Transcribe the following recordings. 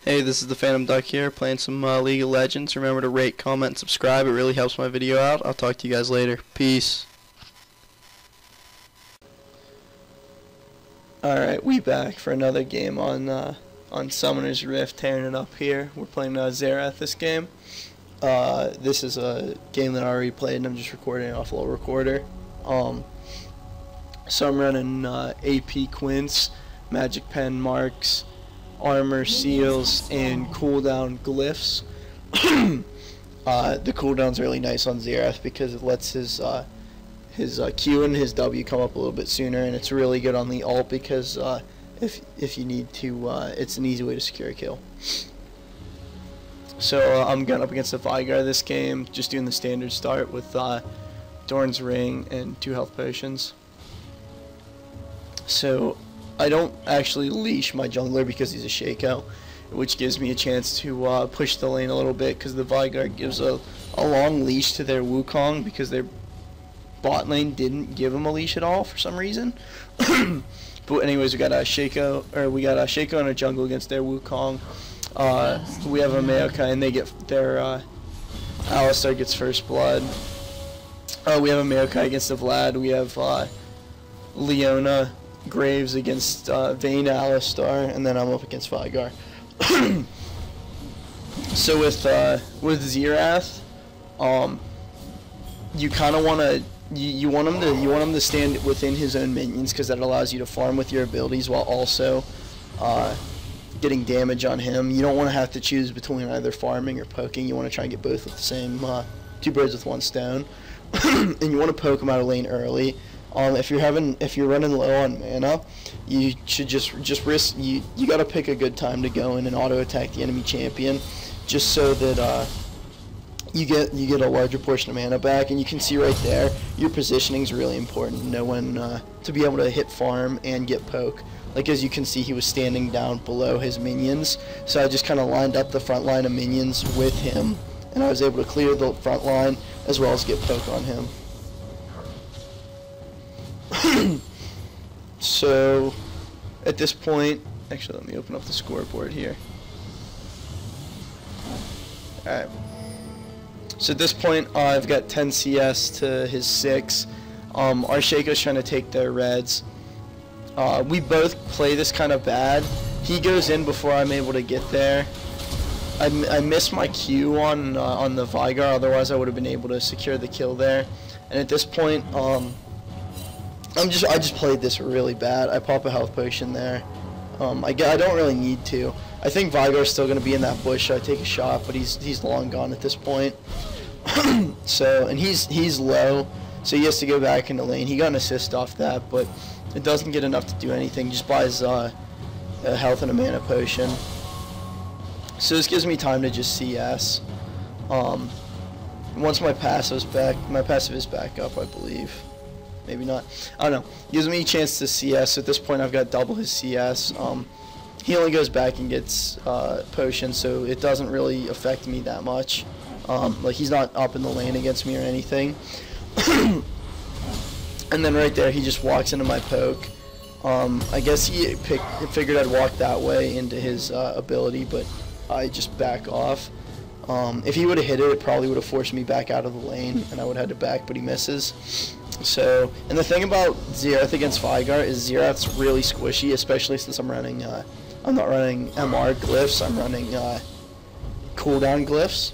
Hey, this is the Phantom Duck here, playing some League of Legends. Remember to rate, comment, and subscribe. It really helps my video out. I'll talk to you guys later. Peace. Alright, we back for another game on Summoner's Rift, tearing it up here. We're playing Xerath this game. This is a game that I already played, and I'm just recording it off a little recorder. So I'm running AP Quints, Magic Pen Marks, Armor Seals, and cooldown Glyphs. The cooldown's really nice on Xerath because it lets his Q and his W come up a little bit sooner, and it's really good on the ult because if you need to, it's an easy way to secure a kill. So I'm going up against the Vigar this game, just doing the standard start with Dorn's Ring and 2 health potions. So I don't actually leash my jungler because he's a Shaco, which gives me a chance to push the lane a little bit because the Vigar gives a long leash to their Wukong because their bot lane didn't give him a leash at all for some reason. But anyways, we got a Shaco and a jungle against their Wukong. We have a Maokai and they get their Alistar gets first blood. We have a Maokai against the Vlad. We have Leona Graves against Vayne Alistar, and then I'm up against Vigar. So with Xerath, you kind of want to you want him to stand within his own minions because that allows you to farm with your abilities while also getting damage on him. You don't want to have to choose between either farming or poking. You want to try and get both with the same 2 birds with 1 stone, and you want to poke him out of lane early. If you're running low on mana, you should just risk. You gotta pick a good time to go in and auto attack the enemy champion, just so that you get a larger portion of mana back. And you can see right there, your positioning is really important to know when to be able to hit farm and get poke. Like as you can see, he was standing down below his minions, so I just kind of lined up the front line of minions with him, and I was able to clear the front line as well as get poke on him. So at this point, actually let me open up the scoreboard here. Alright, so at this point I've got 10 CS to his 6. Our Shaco's trying to take their reds. We both play this kind of bad. He goes in before I'm able to get there. I missed my Q on the Vigar, otherwise I would have been able to secure the kill there. And at this point, I just played this really bad. I pop a health potion there. I don't really need to. I think Vigar's still gonna be in that bush, so I take a shot, but he's long gone at this point. So, and he's low, so he has to go back into lane. He got an assist off that, but it doesn't get enough to do anything. Just buys a health and a mana potion. So this gives me time to just CS. Once my passive is back up, I believe. Maybe not. I don't know. Gives me a chance to CS. At this point, I've got double his CS. He only goes back and gets potions, so it doesn't really affect me that much. Like he's not up in the lane against me or anything. And then right there, he just walks into my poke. I guess he figured I'd walk that way into his ability, but I just back off. If he would have hit it, it probably would have forced me back out of the lane, and I would have had to back, but he misses. So, and the thing about Xerath against Vigar is Xerath's really squishy, especially since I'm not running MR glyphs, I'm running cooldown glyphs.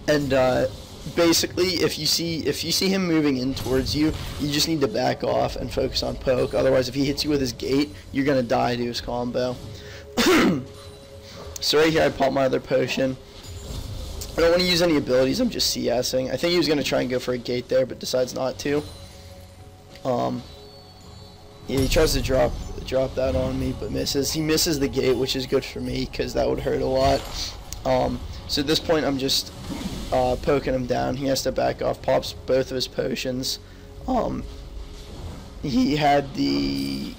And basically, if you see him moving in towards you, you just need to back off and focus on poke. Otherwise, if he hits you with his gate, you're gonna die to his combo. So right here, I pop my other potion. I don't want to use any abilities, I'm just CSing. I think he was going to try and go for a gate there, but decides not to. Yeah, he tries to drop that on me, but misses. He misses the gate, which is good for me, because that would hurt a lot. So at this point, I'm just poking him down. He has to back off, pops both of his potions. He had the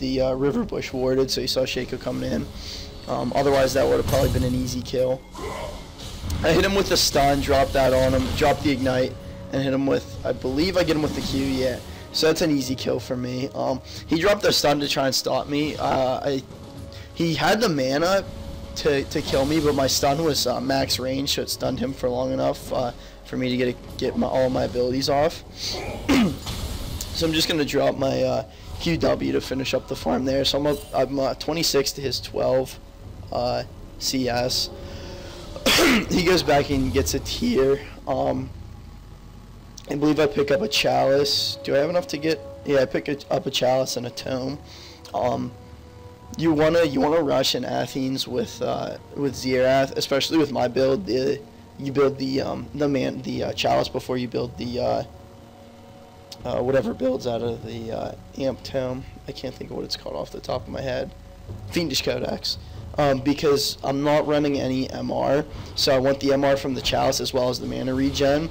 river bush warded, so he saw Shaco coming in. Otherwise, that would have probably been an easy kill. I hit him with the stun, dropped that on him, dropped the ignite, and hit him with, I believe I get him with the Q, yeah. So that's an easy kill for me. He dropped the stun to try and stop me. I He had the mana to kill me, but my stun was max range, so it stunned him for long enough for me to get all my abilities off. So I'm just going to drop my QW to finish up the farm there. So I'm 26 to his 12 CS. He goes back and gets a tier. I believe I pick up a chalice. Do I have enough to get? Yeah, I pick up a chalice and a tome. You wanna rush in Athens with Xerath, especially with my build. You build the chalice before you build the whatever builds out of the amp tome. I can't think of what it's called off the top of my head. Fiendish Codex. Because I'm not running any MR, so I want the MR from the chalice as well as the mana regen.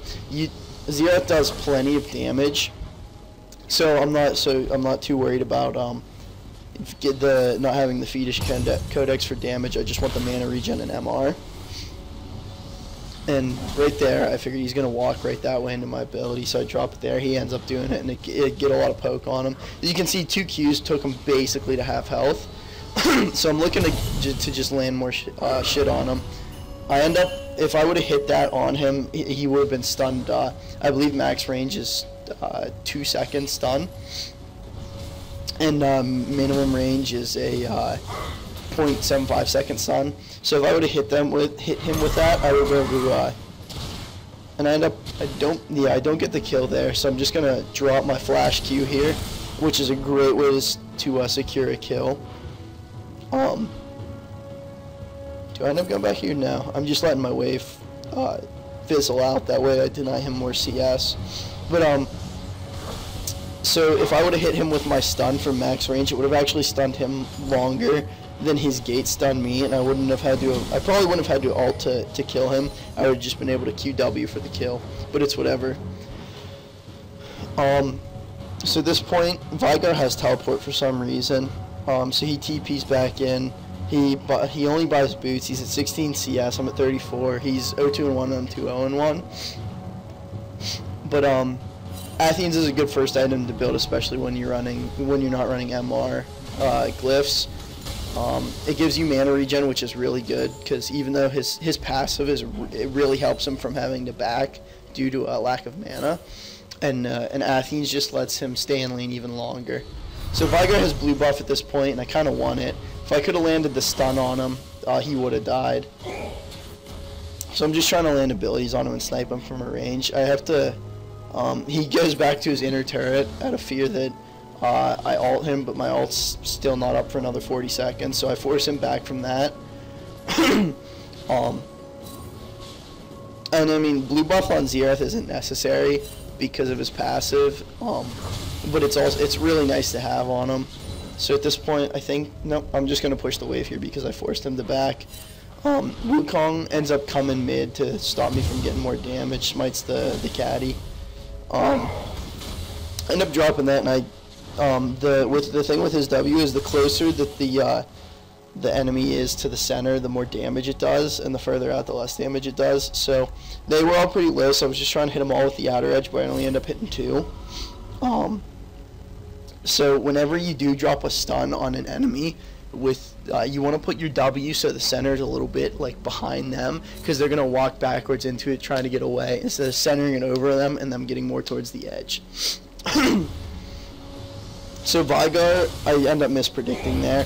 Xerath does plenty of damage, so I'm not too worried about not having the Fiendish Codex for damage. I just want the mana regen and MR. And right there, I figured he's going to walk right that way into my ability, so I drop it there. He ends up doing it, and it get a lot of poke on him. As you can see, 2 Qs took him basically to half health. So I'm looking to just land more shit on him. I end up, if I would have hit that on him, he would have been stunned. I believe max range is 2 seconds stun. And minimum range is a 0.75 second stun. So if I would have hit him with that, I would go to and I don't get the kill there, so I'm just gonna drop my flash Q here, which is a great way to secure a kill. Do I end up going back here? No. I'm just letting my wave fizzle out. That way I deny him more CS. But, so if I would have hit him with my stun from max range, it would have actually stunned him longer than his gate stunned me, and I probably wouldn't have had to ult to kill him. I would have just been able to QW for the kill. But it's whatever. So at this point, Vigar has teleport for some reason. So he TP's back in. He only buys boots. He's at 16 CS. I'm at 34. He's 0-2-1. I'm 2-0-1. But Athens is a good first item to build, especially when you're not running MR glyphs. It gives you mana regen, which is really good because even though his passive it really helps him from having to back due to a lack of mana, and Athens just lets him stay in lane even longer. So Vigar has blue buff at this point, and I kind of want it. If I could have landed the stun on him, he would have died. So I'm just trying to land abilities on him and snipe him from a range. I have to. He goes back to his inner turret out of fear that I ult him, but my ult's still not up for another 40 seconds, so I force him back from that. And I mean, blue buff on Xerath isn't necessary because of his passive, but it's really nice to have on him. So at this point, I think, nope, I'm just going to push the wave here because I forced him to back. Wukong ends up coming mid to stop me from getting more damage, smites the caddy. End up dropping that, and the thing with his W is the closer that the enemy is to the center, the more damage it does, and the further out, the less damage it does. So they were all pretty low, so I was just trying to hit them all with the outer edge, but I only end up hitting 2. So whenever you do drop a stun on an enemy, you want to put your W so the center is a little bit like behind them, because they're going to walk backwards into it trying to get away, instead of centering it over them and them getting more towards the edge. So Vigar, I end up mispredicting there.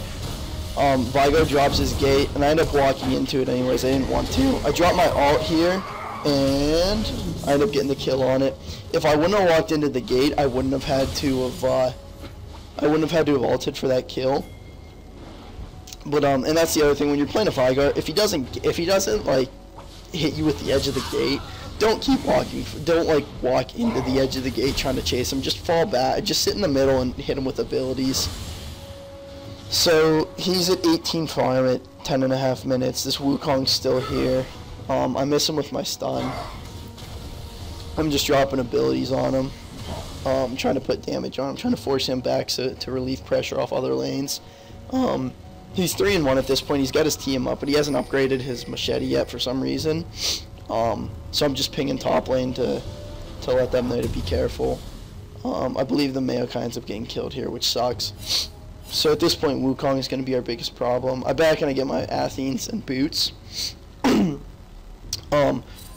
Vigar drops his gate, and I end up walking into it anyways. I didn't want to. I drop my ult here, and I end up getting the kill on it. If I wouldn't have walked into the gate, I wouldn't have had to have ulted for that kill. But and that's the other thing when you're playing a Vigar, if he doesn't like hit you with the edge of the gate, don't keep walking. Don't like walk into the edge of the gate trying to chase him. Just fall back. Just sit in the middle and hit him with abilities. So he's at 18 farm at 10.5 minutes. This Wukong's still here. I miss him with my stun. I'm just dropping abilities on him. Trying to put damage on him. Trying to force him back to relieve pressure off other lanes. He's 3-1 at this point. He's got his TM up, but he hasn't upgraded his machete yet for some reason. So I'm just pinging top lane to let them know to be careful. I believe the Maokai ends up getting killed here, which sucks. So at this point, Wukong is going to be our biggest problem. I bet I can get my Athens and boots.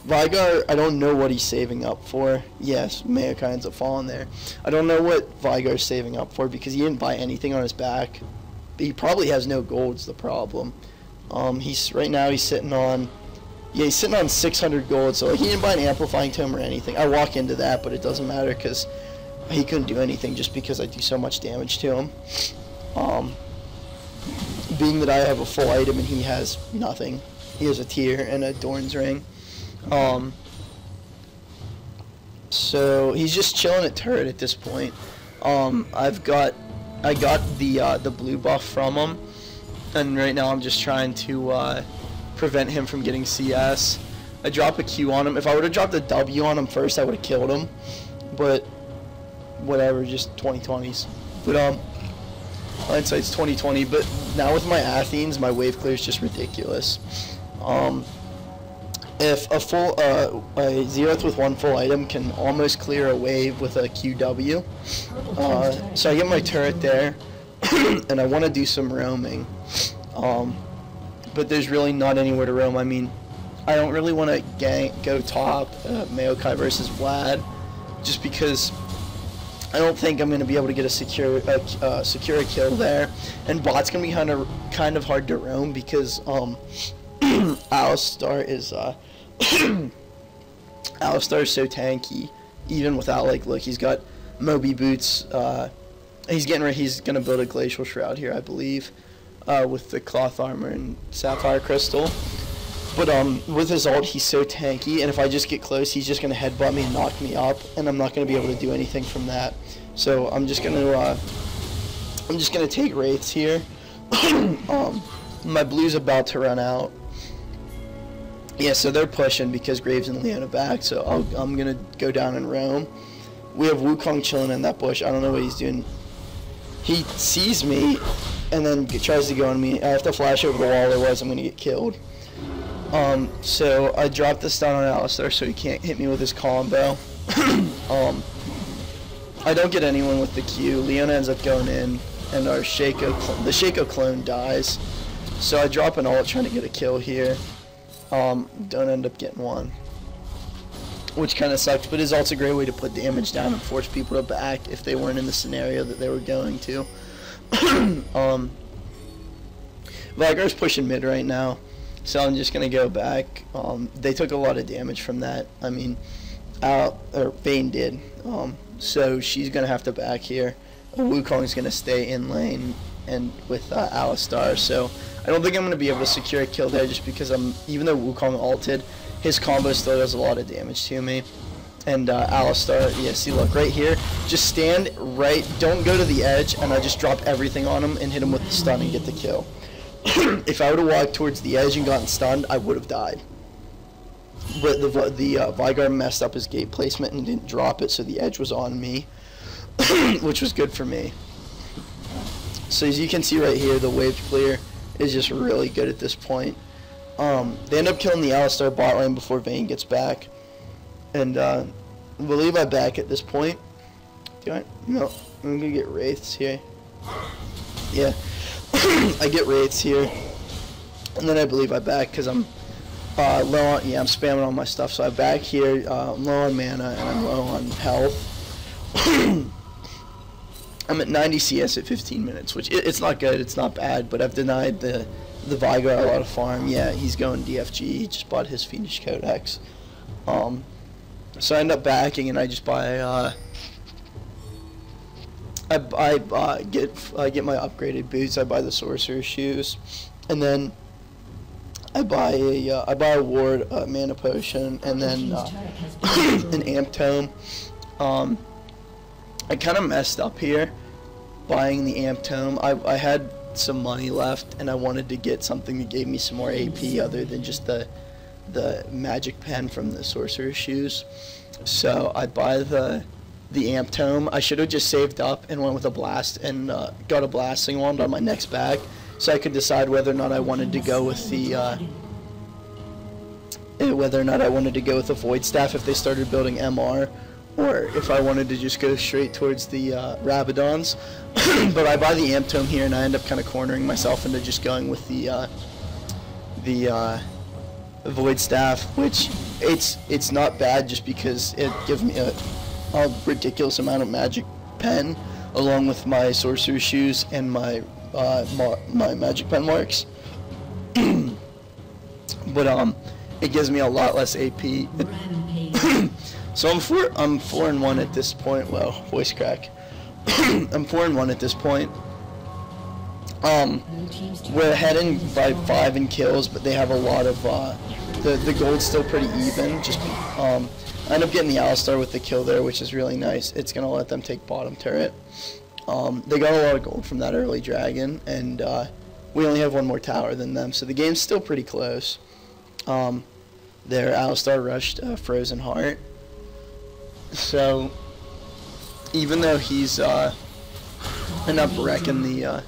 Vigar, I don't know what he's saving up for. Yes, Mayokai ends up falling there. I don't know what Vigar's saving up for because he didn't buy anything on his back. He probably has no gold's the problem. Right now he's sitting on, he's sitting on 600 gold, so he didn't buy an amplifying tome or anything. I walk into that, but it doesn't matter because he couldn't do anything just because I do so much damage to him. Being that I have a full item and he has nothing. He has a tear and a Dorn's ring. So he's just chilling at turret at this point. I got the blue buff from him, and right now I'm just trying to prevent him from getting CS. I drop a Q on him. If I would have dropped a W on him first, I would have killed him. But whatever, just 2020s. But hindsight's 2020. But now with my Athens, my wave clear is just ridiculous. If a full a Xerath with one full item can almost clear a wave with a QW, so I get my turret there, and I want to do some roaming, but there's really not anywhere to roam. I mean, I don't really want to go top Mayokai versus Vlad, just because I don't think I'm going to be able to get a secure kill there, and bot's going to be kind of hard to roam because Alistar is Alistar is so tanky, even without, like, look, he's got Moby boots. He's gonna build a glacial shroud here, I believe, with the cloth armor and sapphire crystal. But with his ult, he's so tanky, and if I just get close, he's just gonna headbutt me and knock me up, and I'm not gonna be able to do anything from that. So I'm just gonna take wraiths here. My blue's about to run out. Yeah, so they're pushing because Graves and Leona back, so I'm going to go down and roam. We have Wukong chilling in that bush. I don't know what he's doing. He sees me and then tries to go on me. I have to flash over the wall, otherwise I'm going to get killed. So I dropped the stun on Alistar so he can't hit me with his combo. I don't get anyone with the Q. Leona ends up going in, and the Shaco clone dies. So I drop an ult trying to get a kill here. Don't end up getting one, which kind of sucks, but his ult's a great way to put damage down and force people to back if they weren't in the scenario that they were going to. Vigar's pushing mid right now, so I'm just going to go back. They took a lot of damage from that. I mean, Vayne did, so she's going to have to back here. Wukong's going to stay in lane and with Alistar, so I don't think I'm going to be able to secure a kill there just because even though Wukong ulted, his combo still does a lot of damage to me. And Alistar, yeah, see, look, right here, just stand right, don't go to the edge, and I just drop everything on him and hit him with the stun and get the kill. If I would have walked towards the edge and gotten stunned, I would have died. But the Vigar messed up his gate placement and didn't drop it, so the edge was on me, which was good for me. So as you can see right here, the wave clear is just really good at this point. They end up killing the Alistar bot lane before Vayne gets back. And I believe I back at this point. No, I'm gonna get wraiths here. Yeah, I get wraiths here. And then I believe I back because I'm low on, I'm spamming all my stuff. So I back here, I'm low on mana and I'm low on health. I'm at 90 CS at 15 minutes, which it's not good, it's not bad, but I've denied the Vigar a lot of farm. Yeah, he's going DFG, he just bought his Fiendish Codex. So I end up backing and I just buy, I get my upgraded boots, I buy the Sorcerer's shoes, and then I buy a ward, mana potion, and then an amp tome. I kind of messed up here buying the amp tome. I had some money left and I wanted to get something that gave me some more AP other than just the magic pen from the Sorcerer's shoes. So I buy the amp tome. I should have just saved up and went with a blast and got a blasting wand on my next bag so I could decide whether or not I wanted to go with the void staff if they started building MR, or if I wanted to just go straight towards the Rabadons. But I buy the Amp Tome here, and I end up kind of cornering myself into just going with the Void Staff, which it's not bad just because it gives me a ridiculous amount of magic pen, along with my Sorcerer's Shoes and my my magic pen marks. But it gives me a lot less AP. So I'm 4-1 at this point. Well, voice crack. I'm 4-1 at this point. We're heading by 5 in kills, but they have a lot of the gold's still pretty even. Just I end up getting the Alistar with the kill there, which is really nice. It's gonna let them take bottom turret. They got a lot of gold from that early dragon, and we only have one more tower than them, so the game's still pretty close. Their Alistar rushed Frozen Heart, so even though he's end up wrecking the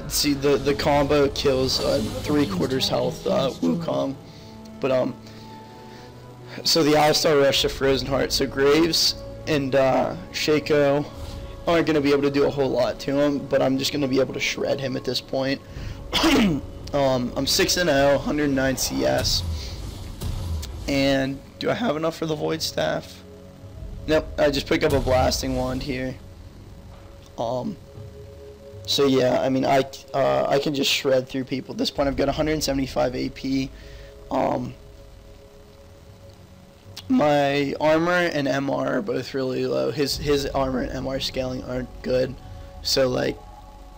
see the combo kills 3/4 health Wukong, but so the Alistar rushed to Frozen Heart, so Graves and Shaco aren't going to be able to do a whole lot to him, but I'm just going to be able to shred him at this point. I'm 6-0, 109 CS, and do I have enough for the Void Staff? Nope, I just pick up a Blasting Wand here. So yeah, I mean, I can just shred through people. At this point, I've got 175 AP. My armor and MR are both really low. His armor and MR scaling aren't good. So like,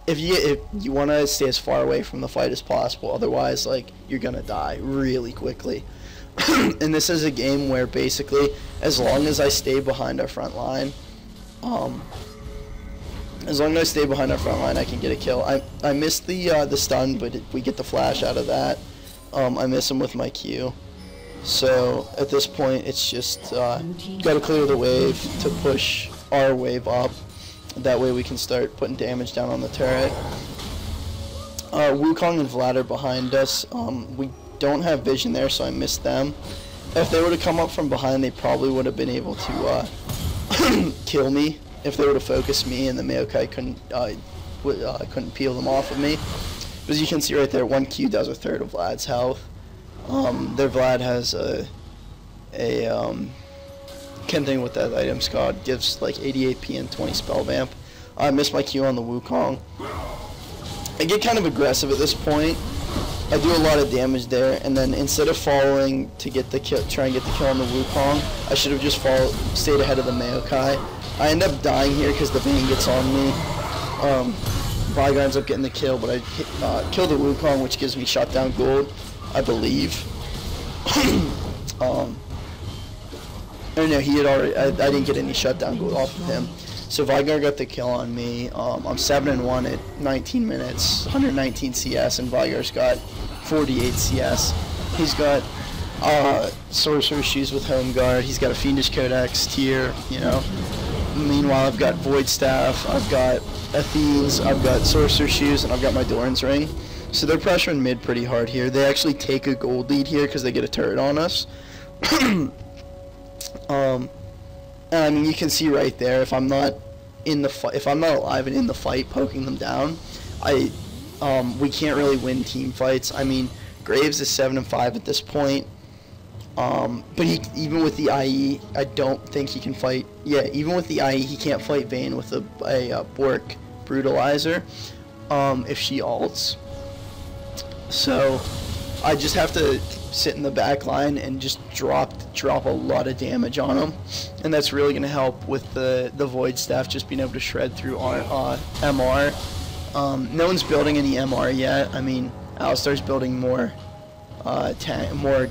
if you want to stay as far away from the fight as possible, otherwise like you're gonna die really quickly. And this is a game where basically, as long as I stay behind our front line, as long as I stay behind our front line, I can get a kill. I missed the stun, but we get the flash out of that. I miss him with my Q. So at this point, it's just gotta clear the wave to push our wave up. That way we can start putting damage down on the turret. Wukong and Vlad are behind us. We don't have vision there, so I missed them. If they would have come up from behind, they probably would have been able to kill me. If they would have focused me, and the Maokai couldn't peel them off of me. But as you can see right there, 1 Q does 1/3 of Vlad's health. Their Vlad has can't think what that item's called. Gives like 88 AP and 20 spell vamp. I missed my Q on the Wukong. I get kind of aggressive at this point. I do a lot of damage there, and then instead of following to get the kill, try and get the kill on the Wukong, I should have just stayed ahead of the Maokai. I end up dying here because the Bane gets on me. Vigar ends up getting the kill, but I kill the Wukong, which gives me shutdown gold, I believe. Or no, he had already. I didn't get any shutdown gold off of him. So Vigar got the kill on me. I'm 7-1 at 19 minutes, 119 CS, and Vigar's got 48 CS. He's got Sorcerer's Shoes with Home Guard. He's got a Fiendish Codex tier, you know. Meanwhile, I've got Void Staff, I've got Athenes, I've got Sorcerer's Shoes, and I've got my Doran's Ring. So they're pressuring mid pretty hard here. They actually take a gold lead here because they get a turret on us. I mean, you can see right there, if I'm not in the if I'm not alive and in the fight, poking them down, we can't really win team fights. I mean, Graves is 7-5 at this point. But even with the IE, I don't think he can fight. Yeah, even with the IE, he can't fight Vayne with a Bork Brutalizer if she ults. So I just have to sit in the back line and just drop a lot of damage on him, and that's really going to help with the Void Staff just being able to shred through our MR. No one's building any MR yet. I mean, Alistar's building more armor,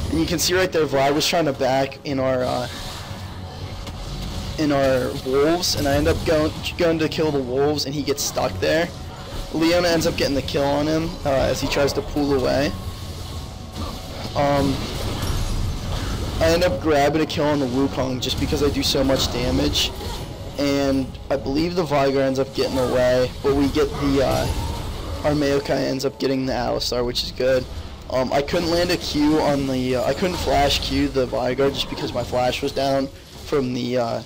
and you can see right there Vlad was trying to back in our wolves, and I end up going to kill the wolves, and he gets stuck there. Leona ends up getting the kill on him as he tries to pull away. I end up grabbing a kill on the Wukong just because I do so much damage, and I believe the Vigar ends up getting away, but we get the our Maokai ends up getting the Alistar, which is good. I couldn't land a Q on the, I couldn't flash Q the Vigar just because my flash was down from the,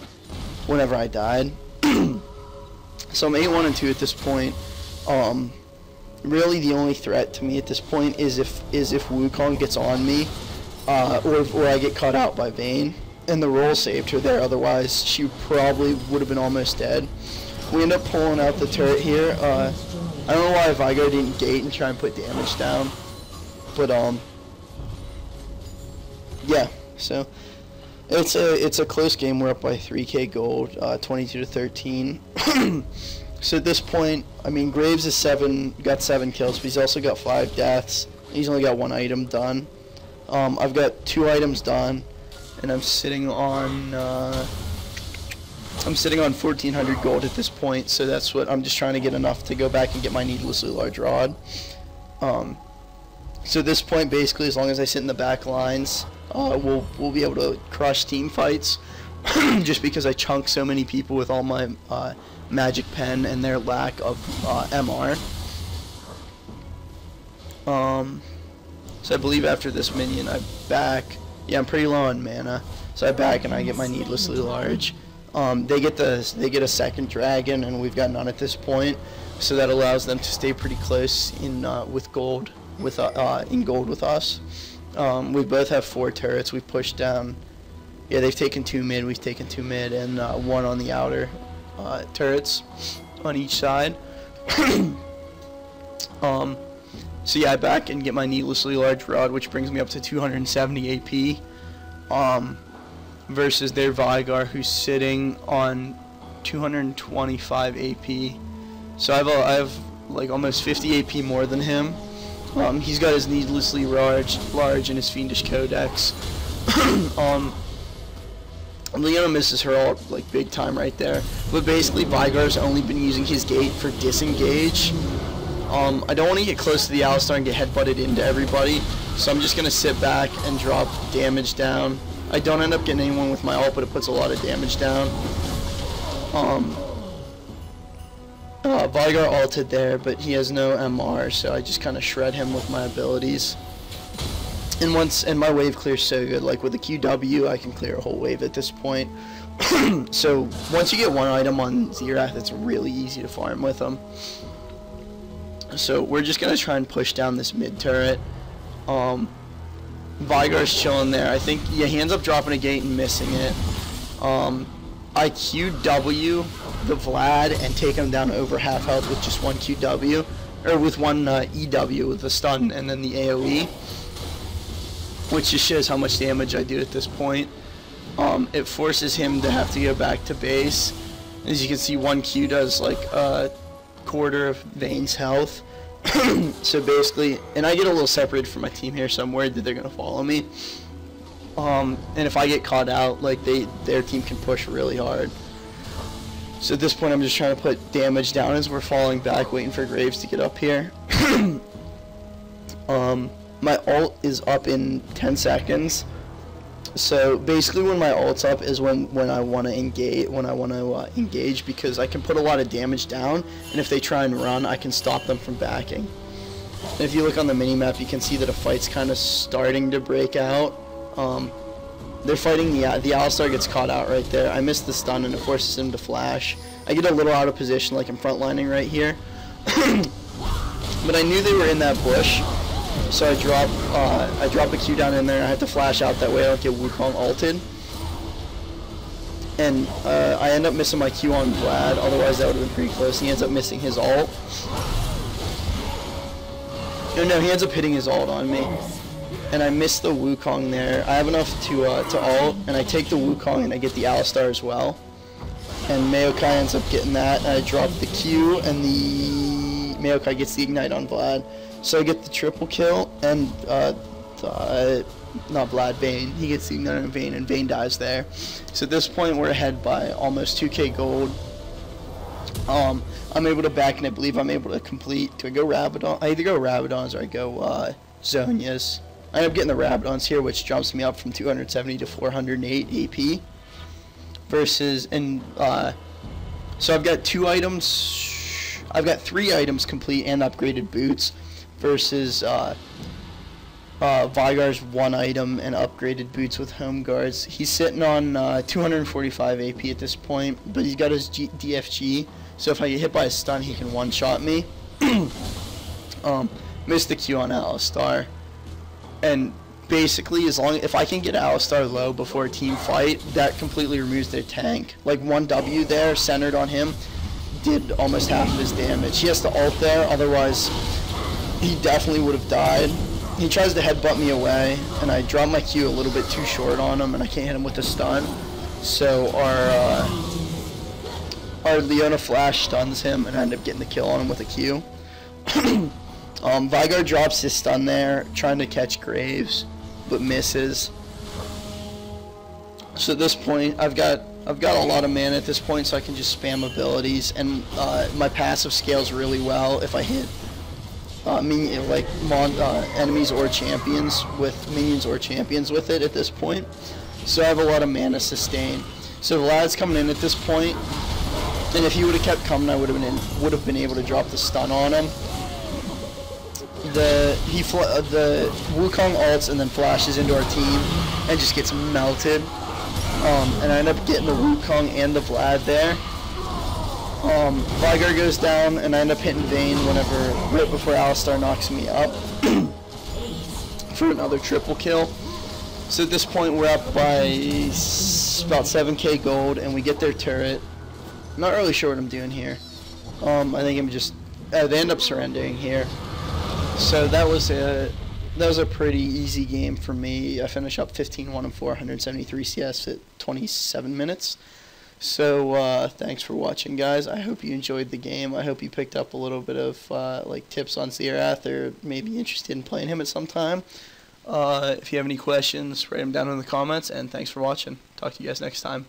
whenever I died. So I'm 8-1 and 2 at this point. Really the only threat to me at this point is if Wukong gets on me, or I get caught out by Vayne, and the roll saved her there. Otherwise, she probably would have been almost dead. We end up pulling out the turret here. I don't know why Vigar didn't gate and try and put damage down, but yeah. So it's a close game. We're up by 3k gold, 22 to 13. So at this point, I mean, Graves is got 7 kills, but he's also got 5 deaths. He's only got 1 item done. I've got 2 items done, and I'm sitting on 1,400 gold at this point. So that's what I'm just trying to get enough to go back and get my needlessly large rod. So at this point, basically, as long as I sit in the back lines, we'll be able to crush team fights. Just because I chunk so many people with all my magic pen and their lack of MR. So I believe after this minion I back. Yeah, I'm pretty low on mana, so I back and I get my needlessly large. They get a second dragon, and we've got none at this point, so that allows them to stay pretty close in gold with us. We both have 4 turrets. We've pushed down. Yeah, they've taken 2 mid. We've taken 2 mid and 1 on the outer turrets on each side. So yeah, I back and get my needlessly large rod, which brings me up to 270 AP. Versus their Vigar, who's sitting on 225 AP. So I have like almost 50 AP more than him. He's got his needlessly large and his fiendish codex. Leona misses her ult like big time right there. But basically Vigar's only been using his gate for disengage. I don't want to get close to the Alistar and get headbutted into everybody, so I'm just going to sit back and drop damage down. I don't end up getting anyone with my ult, but it puts a lot of damage down. Vigar ulted there, but he has no MR, so I just kind of shred him with my abilities. And my wave clear's so good, like with the QW, I can clear a whole wave at this point. So once you get 1 item on Xerath, it's really easy to farm with them. So we're just gonna try and push down this mid turret. Vigar's chilling there. I think, yeah, he ends up dropping a gate and missing it. I QW the Vlad and take him down over half health with just 1 QW, or with 1 EW with the stun and then the AoE, which just shows how much damage I do at this point. It forces him to have to go back to base. As you can see, 1 Q does like a quarter of Vayne's health. So basically, and I get a little separated from my team here, so I'm worried that they're gonna follow me. And if I get caught out, like their team can push really hard. So at this point, I'm just trying to put damage down as we're falling back, waiting for Graves to get up here. My ult is up in 10 seconds. So basically, when my ult's up is when I want to engage, because I can put a lot of damage down, and if they try and run, I can stop them from backing. And if you look on the minimap, you can see that a fight's kind of starting to break out. They're fighting the Alistar gets caught out right there. I missed the stun and it forces him to flash. I get a little out of position, like I'm frontlining right here. But I knew they were in that bush, so I drop a Q down in there. I have to flash out that way. I don't get Wukong ulted. And I end up missing my Q on Vlad, otherwise that would have been pretty close. He ends up missing his ult. No, he ends up hitting his ult on me. And I missed the Wukong there. I have enough to ult, and I take the Wukong and I get the Alistar as well. And Maokai ends up getting that, and I drop the Q, and the Maokai gets the Ignite on Vlad. So I get the triple kill, and not Vlad, Vayne. He gets the Ignite on Vayne, and Vayne dies there. So at this point, we're ahead by almost 2k gold. I'm able to back, and I believe I'm able to complete. Do I go Rabadon? I either go Rabadons or I go Zonias. I end up getting the Rabadons here, which jumps me up from 270 to 408 AP. Versus, and so I've got 2 items. I've got 3 items complete and upgraded boots. Versus Vygar's one item and upgraded boots with home guards. He's sitting on 245 AP at this point, but he's got his DFG, so if I get hit by a stun, he can one-shot me. Missed the Q on Alistar, and basically, if I can get Alistar low before a team fight, that completely removes their tank. Like 1W there, centered on him, did almost half of his damage. He has to ult there, otherwise he definitely would have died. He tries to headbutt me away, and I drop my Q a little bit too short on him, and I can't hit him with the stun. So our Leona Flash stuns him, and I end up getting the kill on him with a Q. Vygar drops his stun there, trying to catch Graves, but misses. So at this point, I've got a lot of mana at this point, so I can just spam abilities, and my passive scales really well if I hit enemies or champions with minions or champions with it at this point. So I have a lot of mana sustain. So Vlad's coming in at this point, and if he would have kept coming, I would have been able to drop the stun on him. The Wukong ults and then flashes into our team and just gets melted. And I end up getting the Wukong and the Vlad there. Vygar goes down, and I end up hitting Vayne right before Alistar knocks me up for another triple kill. So at this point, we're up by about 7k gold, and we get their turret. I'm not really sure what I'm doing here. I think I'm just they end up surrendering here. So that was a pretty easy game for me. I finished up 15-1-4, 173 CS at 27 minutes. So thanks for watching, guys. I hope you enjoyed the game. I hope you picked up a little bit of like tips on Xerath, or maybe interested in playing him at some time. If you have any questions, write them down in the comments, and thanks for watching. Talk to you guys next time.